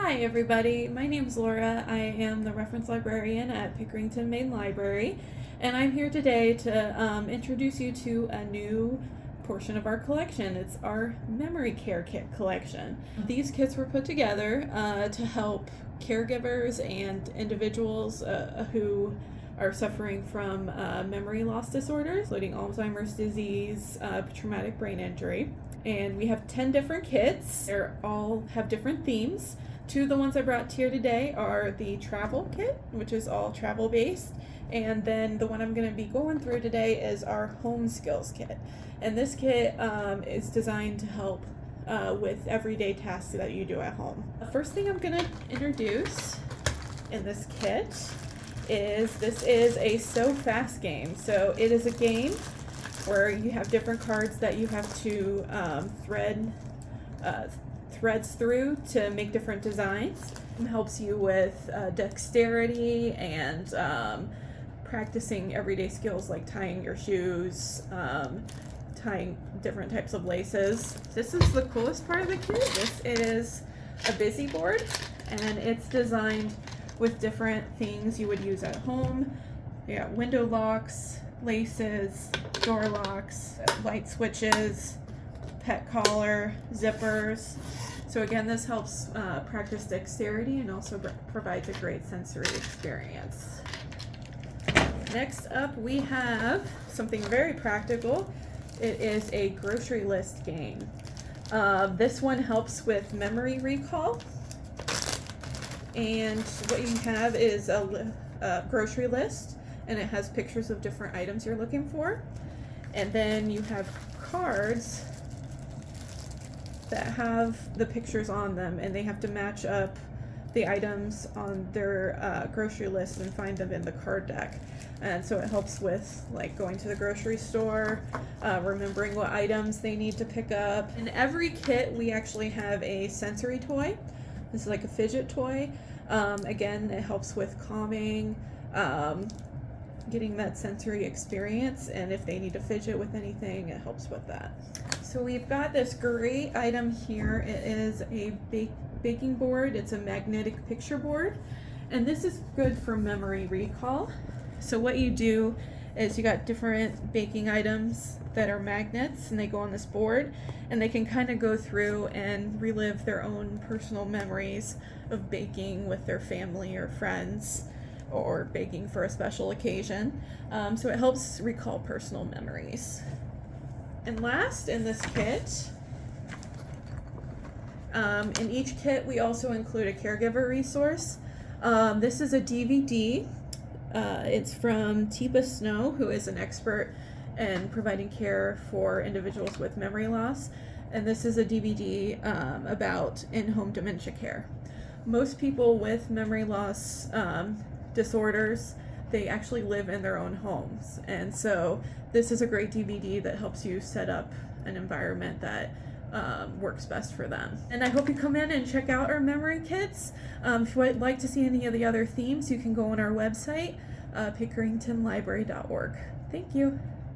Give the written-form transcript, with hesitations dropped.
Hi everybody, my name is Laura. I am the reference librarian at Pickerington Main Library, and I'm here today to introduce you to a new portion of our collection. It's our memory care kit collection. These kits were put together to help caregivers and individuals who are suffering from memory loss disorders, including Alzheimer's disease, traumatic brain injury. And we have 10 different kits. They all have different themes. Two of the ones I brought here today are the travel kit, which is all travel based. And then the one I'm going to be going through today is our home skills kit. And this kit is designed to help with everyday tasks that you do at home. The first thing I'm going to introduce in this kit is a So Fast game. So it is a game where you have different cards that you have to threads through to make different designs. It helps you with dexterity and practicing everyday skills like tying your shoes, tying different types of laces. This is the coolest part of the kit. This is a busy board, and it's designed with different things you would use at home. You got window locks, laces, door locks, light switches, pet collar, zippers. So again, this helps practice dexterity and also provides a great sensory experience. Next up, we have something very practical. It is a grocery list game. This one helps with memory recall. And what you have is a grocery list, and it has pictures of different items you're looking for. And then you have cards that have the pictures on them, and they have to match up the items on their grocery list and find them in the card deck. And so it helps with like going to the grocery store, remembering what items they need to pick up. In every kit we actually have a sensory toy. This is like a fidget toy. Again, it helps with calming, getting that sensory experience, and if they need to fidget with anything, it helps with that. So we've got this great item here. It is a baking board. It's a magnetic picture board, and this is good for memory recall. So what you do is you got different baking items that are magnets, and they go on this board, and they can kind of go through and relive their own personal memories of baking with their family or friends, or baking for a special occasion. So it helps recall personal memories. And last in this kit, in each kit we also include a caregiver resource. This is a DVD. It's from Tipa Snow, who is an expert in providing care for individuals with memory loss. And this is a DVD about in-home dementia care. Most people with memory loss disorders, they actually live in their own homes, and so this is a great DVD that helps you set up an environment that works best for them. And I hope you come in and check out our memory kits. If you would like to see any of the other themes, you can go on our website, pickeringtonlibrary.org. Thank you.